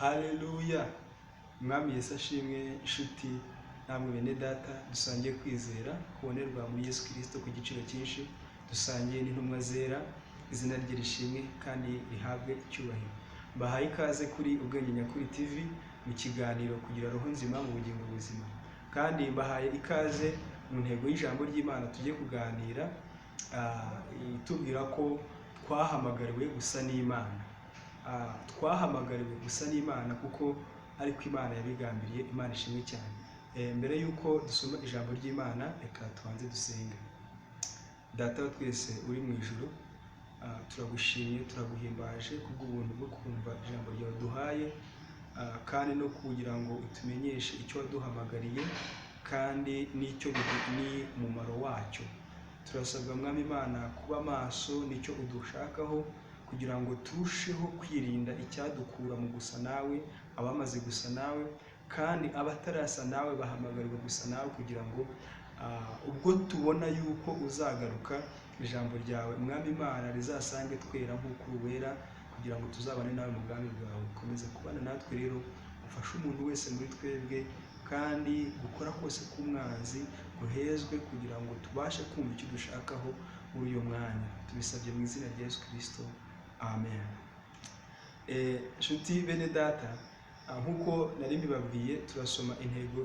Haleluya. Mwami Yesu ashimwe inshuti namwe bene data dusangiye kwizera kubonerwa muri Yesu Kristo ku giciro cyinshi, dusangiye n'intumwa zera, izina rye rishimwe kandi rihabwe icyubahiro. Bahaye ikaze kuri Ubwenge Nyakuri TV mu kiganiro kugira roho nzima mu bugingo buzima, kandi bahaye ikaze mu ntego y'ijambo ry'Imana tugiye kuganira itubwira ko twahamagariwe gusa n'Imana. Twahamagariwe gusa n'Imana kuko ariko Imana yabigambiriye. Imana ishimwe cyane. Mbere yuko dusoma ijambo ry'Imana, reka tubanze dusenge. Data wa twese uri mu ijuru, turagushimye, turaguhimbaje kubw'ubuntu bwo kumva ijambo ryawe duhaye, kandi no kugira ngo utumenyeshe icyo waduhamagariye kandi n'icyo ni umumaro wacyo. Turasabwa Mwami Imana kuba maso n'icyo udushakaho, kugira ngo turusheho kwirinda icyadukura mu gusa nawe, abamaze gusa nawe kandi abatarasa nawe bahamagarirwa gusa nawe, kugira ngo ubwo tubona yuko uzagaruka ijambo ryawe Mwami Imana rizasange twera nk'uko wera, kugira ngo tuzabane nawe mu bwami bwawe. Komeza kubana natwe rero, ufashe umuntu wese muri twebwe, kandi gukora kose k'umwanzi guhezwe, kugira ngo tubashe kumva icyo dushakaho muri uyo mwanya. Tubisabye mu izina rya Yesu Kristo, amen. Nshuti bene data, nk'uko nari mbibabwiye, turasoma intego.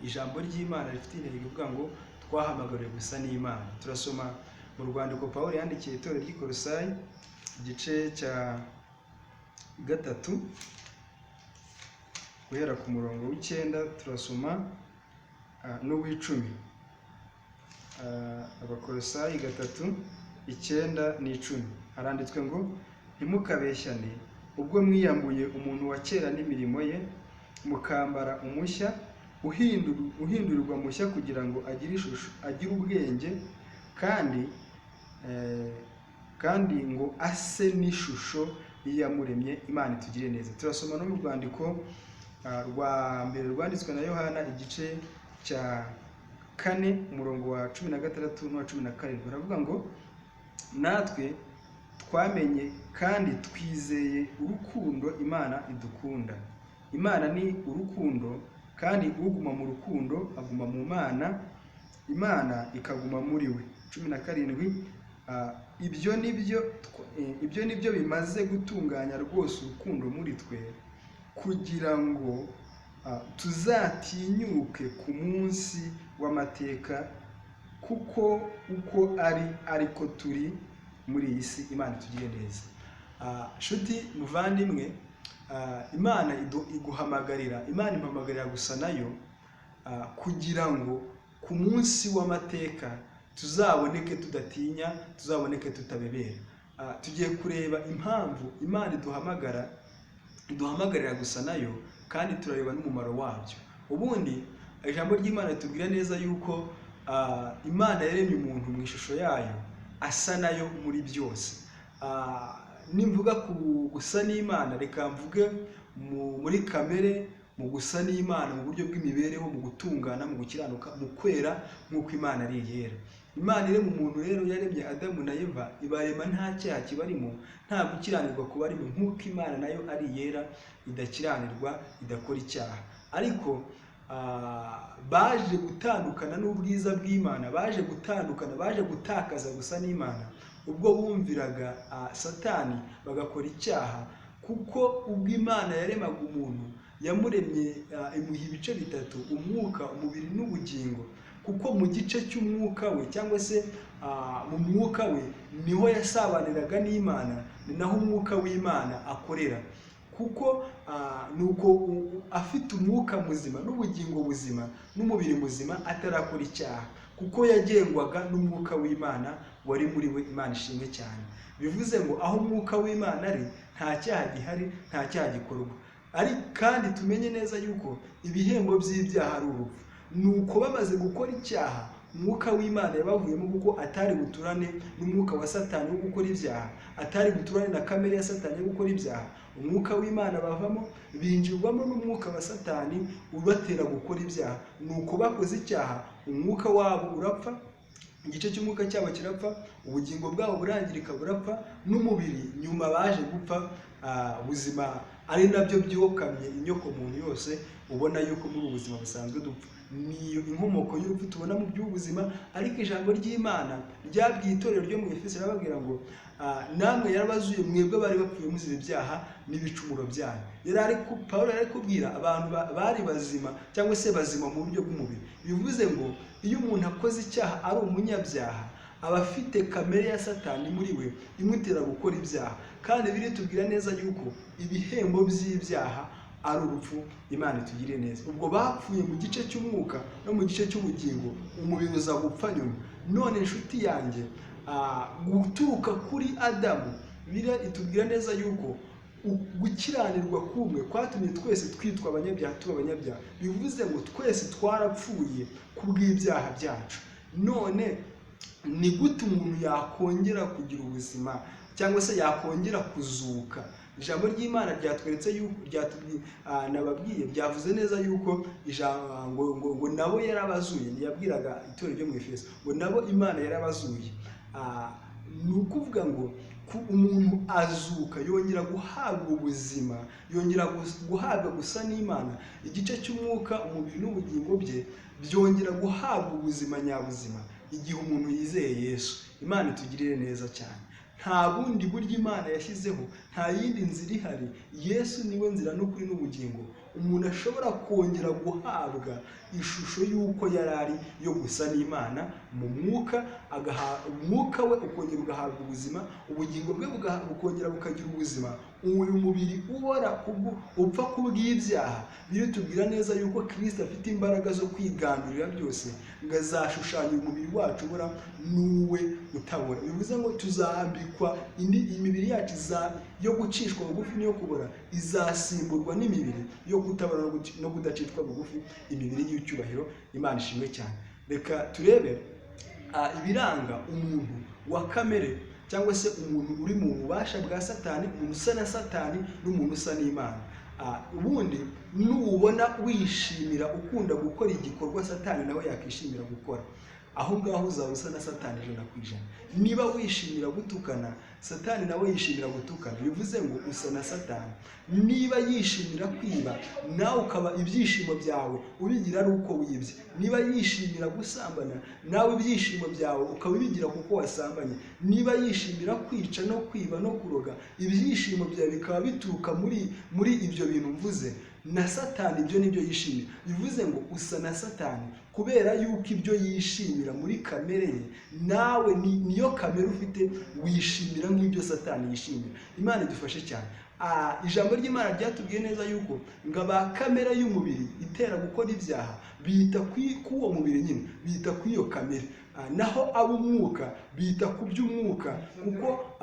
Ijambo ry'Imana rifite intego ivuga ngo twahamagariwe gusa n'Imana. Turasoma mu rwandiko Pawulo yandikiye itorero ry'i Kolosayi, igice cya 3 guhera ku murongo w'9 turasoma n'uw'10. Abakolosayi 3:9-10 haranditswe ngo ntimukabeshyane, ubwo mwiyambuye umuntu wa kera n'imirimo ye, mukambara umushya uhindurirwa mushya, kugira ngo agire ubwenge kandi ngo ase n'ishusho y'iyamuremye. Imana itugire neza. Turasoma no mu rwandiko rwa mbere rwanditswe na Yohana, igice cya 4 umurongo wa 16 n'uwa 17. Baravuga ngo natwe twamenye kandi twizeye urukundo Imana idukunda. Imana ni urukundo, kandi uguma mu rukundo aguma mu Mana, Imana ikaguma muri we. 17. Ibyo nibyo bimaze gutunganya rwose urukundo muri twe, kugira ngo tuzatinyuke ku munsi w'amateka, kuko uko ariko turi muri iyi si. Imana itugire neza. Nshuti muvandimwe, Imana iguhamagarira, Imana impamagarira gusa nayo, kugira ngo ku munsi w'amateka tuzaboneke tudatinya, tuzaboneke tutabebera. Tugiye kureba impamvu Imana iduhamagarira gusa nayo, kandi turareba n'umumaro wabyo. Ubundi ijambo ry'Imana ritubwira neza yuko Imana yaremye umuntu mu ishusho yayo, asa nayo muri byose. Nimvuga ku gusa n'Imana, reka mvuge muri kamere, mu gusa n'Imana mu buryo bw'imibereho, mu gutungana, mu gukiranuka, mu kwera nk'uko Imana ari yera. Imana irema umuntu rero, yaremye Adamu na Eva, ibarema nta cyaha kibarimo, nta gukiranirwa kubarimo, nk'uko Imana nayo ari yera, idakiranirwa, idakora icyaha. Ariko baje gutandukana n'ubwiza bw'Imana, baje gutakaza gusa n'Imana ubwo bumviraga Satani, bagakora icyaha. Kuko ubwo Imana yaremaga umuntu, yamuremye imuha ibice bitatu: umwuka, umubiri n'ubugingo. Kuko mu gice cy'umwuka we, cyangwa se mu mwuka we, niho yasabaniraga n'Imana, ni naho umwuka w'Imana akorera. Kuko nuko afite umwuka muzima n'ubugingo buzima n'umubiri muzima, atarakora icyaha, kuko yagengwaga n'umwuka w'Imana wari muri we. Imana ishimwe cyane. Bivuze ngo aho umwuka w'Imana ari, nta cyaha gihari, nta cyaha gikorwa. Kandi tumenye neza yuko ibihembo by'ibyaha ari urupfu. Nuko bamaze gukora icyaha, umwuka w'Imana yabavuyemo, kuko atari buturane n'umwuka wa Satani wo gukora ibyaha, atari buturane na kamere ya Satani yo gukora ibyaha. Umwuka w'Imana bavamo, binjirwamo n'umwuka wa Satani ubatera gukora ibyaha. Nuko bakoze icyaha, umwuka wabo urapfa, igice cy'umwuka cyabo kirapfa, ubugingo bwabo burangirika burapfa, n'umubiri nyuma baje gupfa ubuzima ari nabyo byokamye inyoko muntu yose ubona yuko muri ubuzima busanzwe dupfa. Niyo inkomoko y'urupfu tubona mu by'ubuzima, ariko ijambo ry'Imana ryabwiye itorero ryo mu Efeso rababwira ngo namwe yarabazuye mwebwe bari bapfuye muzize ibyaha n'ibicumuro byanyu. Pawulo yari kubwira abantu bari bazima cyangwa se bazima mu buryo bw'umubiri. Bivuze ngo iyo umuntu akoze icyaha ari umunyabyaha aba afite kamere ya Satani muri we imutera gukora ibyaha, kandi biri tubwira neza yuko ibihembo by'ibyaha ari urupfu. Imana itugire neza. Ubwo bapfuye mu gice cy'umwuka no mu gice cy'ubugingo, umubiri uza gupfa nyuma. None inshuti yanjye, guturuka kuri Adamu bira itubwira neza yuko gukiranirwa kumwe kwatumye twese twitwa abanyabyaha tuba abanyabyaha. Bivuze ngo twese twarapfuye kubw'ibyaha byacu. None ni gute umuntu yakongera kugira ubuzima cyangwa se yakongera kuzuka? Ijambo ry'Imana ryatweretse yuko nababwiye byavuze neza yuko ngo nabo yarabazuye. Yabwiraga itorero ryo mu Efeso ngo nabo Imana yarabazuye. Ni ukuvuga ngo umuntu azuka yongera guhabwa ubuzima, yongera guhabwa gusa n'Imana. Igice cy'umwuka, umubiri n'ubugingo bye byongera guhabwa ubuzima nyabuzima igihe umuntu yizeye Yesu. Imana itugirire neza cyane. Nta bundi buryo Imana yashyizeho, nta yindi nzira ihari. Yesu niwe nzira n'ukuri n'ubugingo. Umuntu ashobora kongera guhabwa ishusho y'uko yari ari yo gusa n'Imana mu mwuka, umwuka we ukongera ugahabwa ubuzima, ubugingo bwe bukongera bukagira ubuzima. Uyu mubiri upfa kubw'ibyaha biri tubwira neza yuko Kristo afite imbaraga zo kwigandurira byose ngo azashushanya umubiri wacu ubura n'uwe utabora. Bivuze ngo tuzambikwa imibiri yacu yo gucishwa bugufi n'iyo kubora izasimburwa n'imibiri yo kutabora no kudacishwa bugufi, imibiri y'icyubahiro. Imana ishimwe cyane. Reka turebe ibiranga umuntu wa kamere cyangwa se umuntu uri mu bubasha bwa Satani, umuntu usa na Satani n'umuntu usa n'Imana. Ubundi nubona wishimira ukunda gukora igikorwa Satani nawe yakishimira gukora, aho ngaho uzaba usa na Satani 100%. Niba wishimira gutukana, Satani nawe yishimira gutukana. Bivuze ngo usa na Satani. Niba yishimira kwiba, nawe ukaba ibyishimo byawe ubigira ari uko wibye. Niba yishimira gusambana, nawe ibyishimo byawe ukaba ubigira kuko wasambanye. Niba yishimira kwica no kwiba no kuroga, ibyishimo byawe bikaba bituruka muri ibyo bintu mvuze. Na Satani ibyo nibyo yishimira. Bivuze ngo usa na Satani kubera yuko ibyo yishimira muri kamere ye, nawe niyo kamere ufite wishimira nk'ibyo Satani yishimira. Imana idufashe cyane. Ijambo ry'Imana ryatubwiye neza yuko ngo abakamere y'umubiri itera gukora ibyaha bita k'uwo mubiri nyine, bita kw'iyo kamere. Naho ab'umwuka bita ku by'umwuka, kuko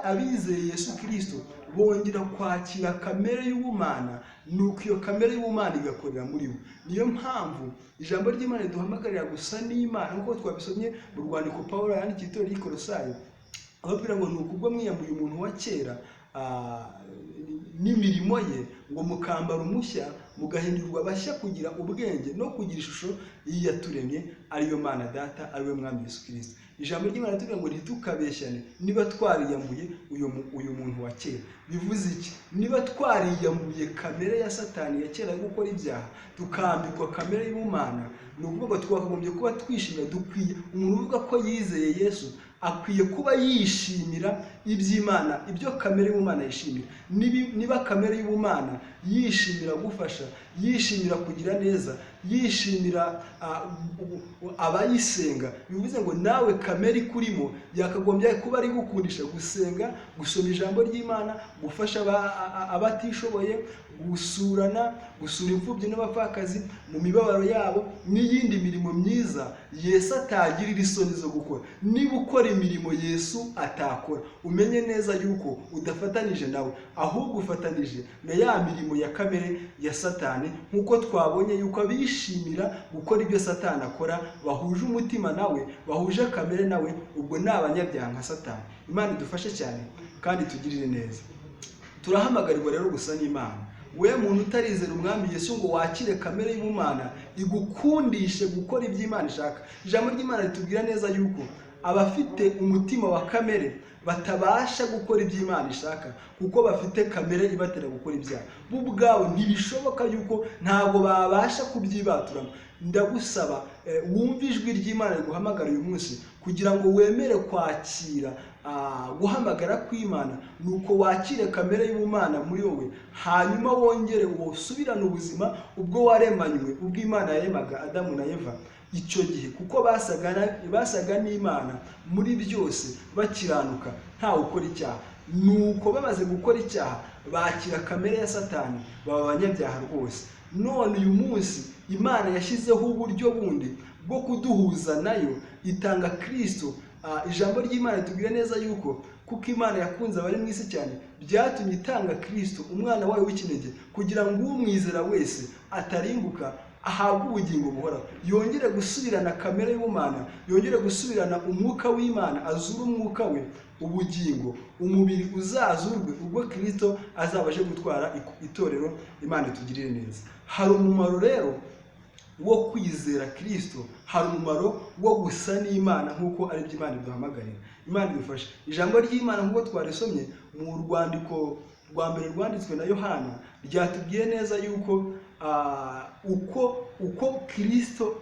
abizeye Yesu Kristo bongera kwakira kamere y'ubumana, nuko iyo kamere y'ubumana igakorera muri bo. Niyo mpamvu ijambo ry'Imana riduhamagarira gusa n'Imana, nk'uko twabisomye mu rwandiko Pawulo yandikiye itorero ry'i Kolosayi, ababwira ngo nuko ubwo mwiyambuye umuntu wa kera n'imirimo ye, ngo mukambara umushya, mugahindurwa abashya kugira ubwenge no kugira ishusho yaturemye, ariyo Mana Data, ariwe Mwami Yesu Kristo. Ijambo ry'Imana ritubwira ngo ntitukabeshyane niba twariyambuye uyu muntu wa kera. Bivuze iki? Niba twariyambuye kamere ya Satani ya kera yo gukora ibyaha, tukambikwa kamere y'ubumana, ni ukuvuga twakagombye kuba twishimira. Dukwiye umuntu uvuga ko yizeye Yesu akwiye kuba yishimira iby'Imana, ibyo kamere y'ubumana yishimira. Niba kamere y'ubumana yishimira gufasha, yishimira kugira neza, yishimira abayisenga, bivuze ngo nawe kamere ikurimo yakagombye kuba ari gukundisha gusenga, gusoma ijambo ry'Imana, gufasha abatishoboye, gusura imfubyi n'abapfakazi mu mibabaro yabo, n'iyindi mirimo myiza Yesu atagirira isoni zo gukora. Niba ukora imirimo Yesu atakora, umenye neza yuko udafatanije nawe, ahubwo ufatanije na ya mirimo ya kamere ya Satani. Nk'uko twabonye yuko abishimira gukora ibyo Satani akora bahuje umutima nawe, bahuje kamere nawe, ubwo ni abanyabyaha nka Satani. Imana idufashe cyane kandi tugirire neza. Turahamagarirwa rero gusa n'Imana. We muntu utarizera umwami Yesu ngo wakire kamere y'ubumana igukundishe gukora iby'Imana ishaka. Ijambo ry'Imana ritubwira neza yuko abafite umutima wa kamere batabasha gukora ibyo Imana ishaka, kuko bafite kamere ibatera gukora ibyaha. Bo ubwabo ntibishoboka yuko, ntabwo babasha kubyibaturamo. Ndagusaba wumve ijwi ry'Imana riguhamagara uyu munsi, kugira ngo wemere kwakira guhamagara kw'Imana, nuko wakire kamere y'ubumana muri wowe, hanyuma wongere usubirane ubuzima ubwo waremanywe, ubwo Imana yaremaga Adamu na Eva icyo gihe, kuko basaga n'Imana muri byose bakiranuka ntawe ukora icyaha. Nuko bamaze gukora icyaha bakira kamere ya Satani, baba abanyabyaha rwose. None uyu munsi Imana yashyizeho uburyo bundi bwo kuduhuza nayo, itanga Kristo. Ijambo ry'Imana ritubwira neza yuko kuko Imana yakunze abari mu isi cyane, byatumye itanga Kristo umwana wayo w'ikinege, kugira ngo umwizera wese atarimbuka, ahabwe ubugingo buhoraho, yongere gusubirana kamere y'ubumana, yongere gusubirana umwuka w'Imana, azure umwuka we ubugingo, umubiri uzazurwe ubwo Kristo azabashe gutwara itorero. Imana itugirire neza. Hari umumaro rero wo kwizera Kristo, hari umumaro wo gusa n'Imana nk'uko ari byo Imana iduhamagarira. Imana idufashe. Ijambo ry'Imana nk'uko twarisomye mu rwandiko rwa mbere rwanditswe na Yohana, ryatubwiye neza yuko uko Kristo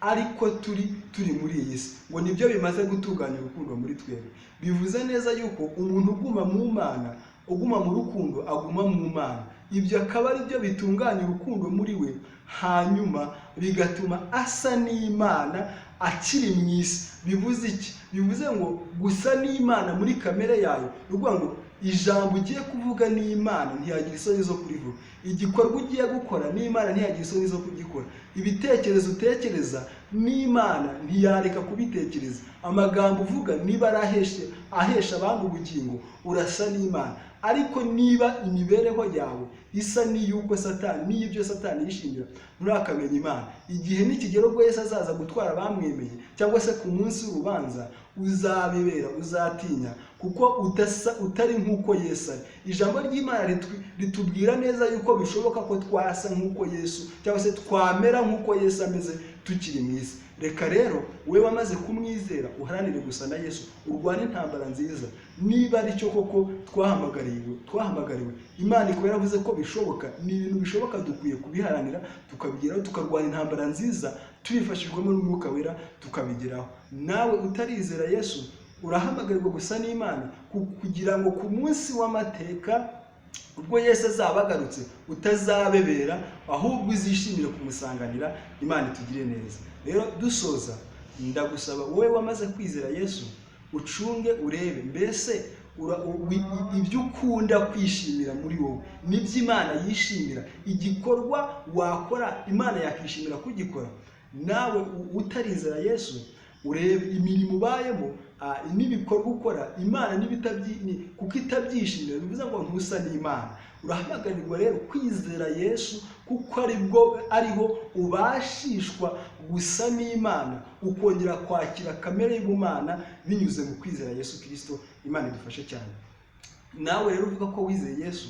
ariko turi muri iyi si, ngo nibyo bimaze gutunganya urukundo muri twebwe. Bivuze neza yuko umuntu uguma mu Mana, uguma mu rukundo, aguma mu Mana. Ibyo akaba ari byo bitunganya urukundo muri we, hanyuma bigatuma asa n'Imana akiri mu isi. Bivuze iki? Bivuze ngo gusa n'Imana muri kamere yayo, uvuga ngo ijambo ugiye kuvuga n'Imana ntiyagira isoni zo kurivuga, igikorwa ugiye gukora n'Imana ntiyagira isoni zo kugikora, ibitekerezo utekereza n'Imana ntiyareka kubitekereza, amagambo uvuga niba ahesha abandi ubugingo, urasa n'Imana. Ariko niba imibereho yawe isa n'iy'uko Satani, n'ibyo Satani yishimira, nturamenya Imana, igihe nikigera ubwo Yesu azaza gutwara abamwemeye, cyangwa se ku munsi w'urubanza, uzabibera, uzatinya, kuko utari nk'uko Yesu ari. Ijambo ry'Imana ritubwira neza yuko bishoboka ko twasa nk'uko Yesu, cyangwa se twamera nk'uko Yesu ameze tukiri mu isi. Reka rero we wamaze kumwizera uharanire gusa na Yesu, urwane intambara nziza. Niba ari cyo koko twahamagariwe, Imana ikaba yaravuze ko bishoboka, ni ibintu bishoboka, dukwiye kubiharanira, tukabigeraho, tukarwana intambara nziza, tubifashijwemo n'Umwuka Wera, tukabigeraho. Nawe utarizera Yesu, urahamagarirwa gusa n'Imana, kugira ngo ku munsi w'amateka, ubwo Yesu azaba agarutse, utazabebera, ahubwo uzishimire kumusanganira. Imana itugire neza. Rero dusoza, ndagusaba wowe wamaze kwizera Yesu, ucunge urebe mbese ibyo ukunda kwishimira muri wowe nibyo Imana yishimira. Igikorwa wakora Imana yakishimira kugikora. Nawe utarizera Yesu, urebe imirimo ubayemo n'ibikorwa ukora Imana kuko itabyishimira, bivuze ngo ntusa n'Imana. Urahamagarirwa rero kwizera Yesu, kuko ariho ubashishwa gusa n'Imana, ukongera kwakira kamere y'ubumana binyuze mu kwizera Yesu Kristo. Imana idufashe cyane. Nawe rero uvuga ko wizeye Yesu,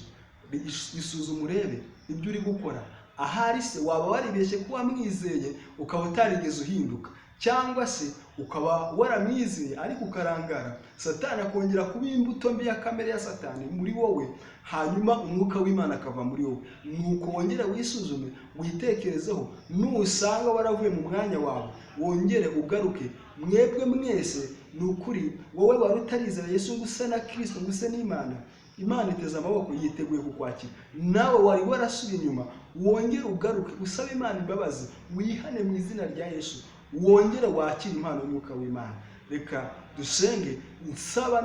isuzume urebe ibyo uri gukora. Ahari se waba waribeshye ko wamwizeye ukaba utarigeze uhinduka, cyangwa se ukaba waramwizeye ariko ukarangara, Satani akongera kuba imbuto mbi ya kamere ya Satani muri wowe, hanyuma umwuka w'Imana akava muri wowe. Nuko wongere wisuzume, witekerezeho, nusanga waravuye mu mwanya wawe, wongere ugaruke. Mwebwe mwese ni ukuri, wowe wari utarizera Yesu, ngo use na Kristo, ngo use n'Imana, Imana iteze amaboko, yiteguye kukwakira. Nawe wari warasubiye inyuma, wongere ugaruke, usabe Imana imbabazi, wihane mu izina rya Yesu, wongere wakire impano y'Umwuka w'Imana. Reka dusenge, nsaba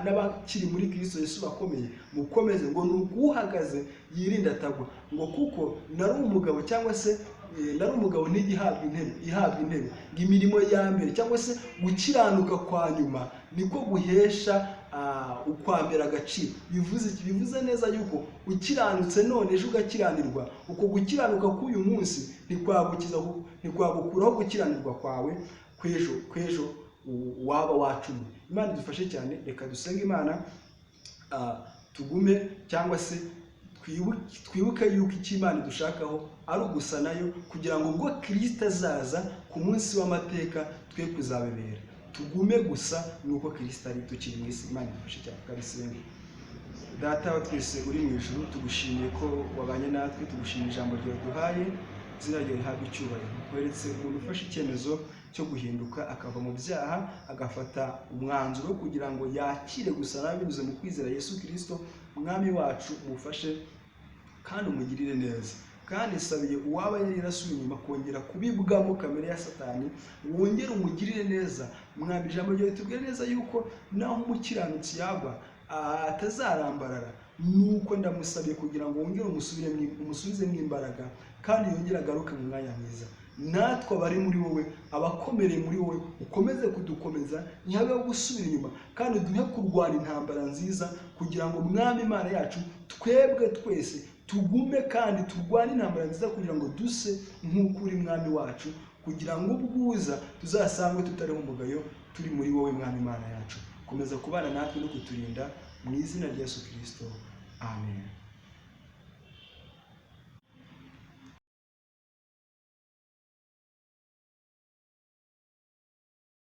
n'abakiri muri Kristo Yesu bakomeye, mukomeze ngo nuguhagaze yirinde atagwa, ngo kuko nari umugabo, cyangwa se nari umugabo ntigihabwa intebe, ngo imirimo ya mbere cyangwa se gukiranuka kwa nyuma niko guhesha ukwambera agaciro. Bivuze neza yuko ukiranutse none ejo ugakiranirwa, uko gukiranuka k'uyu munsi ntikwagukuraho gukiranirwa kwawe kw'ejo waba wacumye. Imana idufashe cyane. Reka dusenge Imana, tugume cyangwa se twibuke yuko icyo Imana idushakaho ari ugusa nayo, kugira ngo ubwo Kristo azaza ku munsi w'amateka twe kuzabebera. tugume gusa nuko Kristo ari tukiri mu isi. Imana idufashe cyane kabisenga. Data wa twese uri mu ijuru, tugushimiye ko wabanye natwe, tugushimiye ijambo ryawe duhaye, izina ryawe rihabwe icyubahiro. Weretse umuntu ufashe icyemezo cyo guhinduka akava mu byaha, agafata umwanzuro kugira ngo yakire gusa nawe binyuze mu kwizera Yesu Kristo umwami wacu, umufashe kandi umugirire neza. Kandi sabiye uwaba yari yarasubiye inyuma kongera kubibwamo kamere ya Satani, wongere umugirire neza. Mwami, ijambo ryawe tubwire neza yuko naho umukiranutsi yagwa atazarambarara. Nuko ndamusabiye kugira ngo wongere umusubizemo imbaraga kandi yongere agaruke mu mwanya mwiza. Natwe abari muri wowe, abakomereye muri wowe, ukomeze kudukomeza, ntihabeho gusubira inyuma, kandi duhe kurwana intambara nziza kugira ngo mwami Imana yacu twebwe twese tugume kandi turwane intambara nziza kugira ngo duse nk'uko uri mwami wacu, kugira ngo ubwuza tuzasangwe tutariho umugayo turi muri wowe mwami Imana yacu. Komeza kubana natwe no kuturinda mu izina rya Yesu Kristo. Amen.